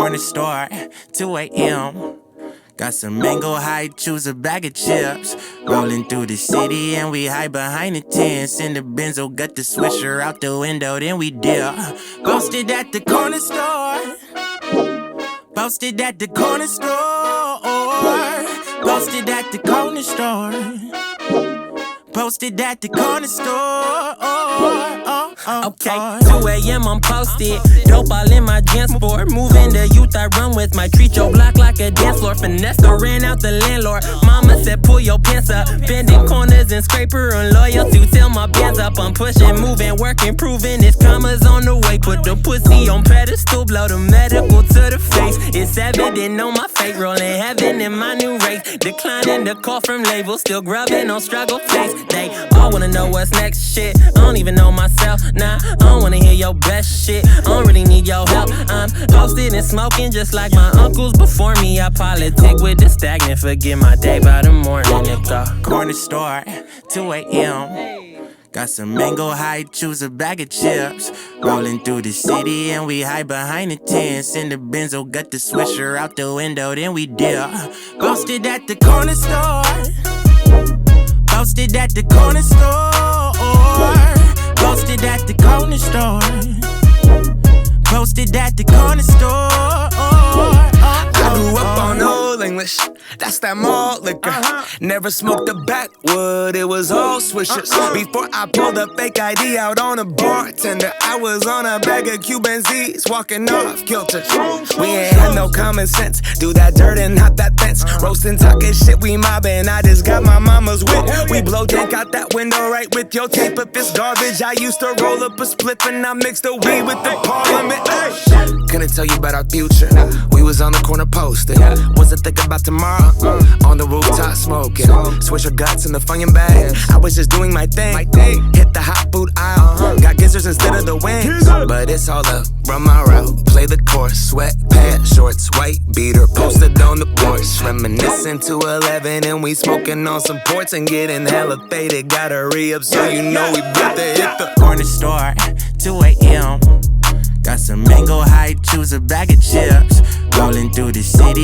Corner store, 2 a.m. Got some mango high, choose a bag of chips. Rolling through the city and we hide behind the tents. In the Benzo, got the swisher out the window, then we dip. Posted at the corner store. Posted at the corner store. Posted at the corner store. Posted at the corner store. Okay, 2 a.m. I'm posted. Dope all in my gym sport. Moving the youth I run with. My treat your block like a dance floor. Finesse the ran out the landlord. Mama said pull your pants up. Bending corners and scraper and loyalty. Till my bands up. I'm pushing, moving, working, proving. It's commas on the way. Put the pussy on pedestal. Blow the medical to the face. It's evident on my fate. Rolling heaven in my new race. Declining the call from labels. Still grubbing on struggle face. They all wanna know what's next shit. I don't even know myself. Nah, I don't wanna hear your best shit. I don't really need your help. I'm posted and smoking just like my uncles before me. I politic with the stagnant. Forget my day by the morning. Corner store, 2 a.m. Got some mango high, choose a bag of chips. Rolling through the city and we hide behind the tents. In the Benzo, got the swisher out the window, then we dip. Posted at the corner store. Posted at the corner store. Posted at the corner store. Posted at the corner store. I grew up on Old English, that's that malt liquor. Never smoked a backwood, it was all swishers. Before I pulled a fake ID out on a bartender, I was on a bag of Cuban Z's, walking off kilter. We ain't had no common sense, do that dirt and hop that fence. Roasting, talking shit, we mobbing, I just got my mama's whip. We blow dank out that window right with your tape. If it's garbage, I used to roll up a spliff and I mixed the weed with the parliament. Couldn't tell you about our future, we was on the corner posted. Wasn't thinking about tomorrow, on the rooftop smoking. Switch your guts in the Funyun bag, I was just doing my thing. Hit the hot food aisle, got gizzards instead of the wings. But it's all up, run my route, play the course. Sweatpants, shorts, white beater, posted on the porch. Reminiscing to 11 and we smoking on some ports and getting hella faded. Gotta re-up so you know we about to hit the corner store, 2 a.m. Got some mango high, choose a bag of chips. Rolling through the city.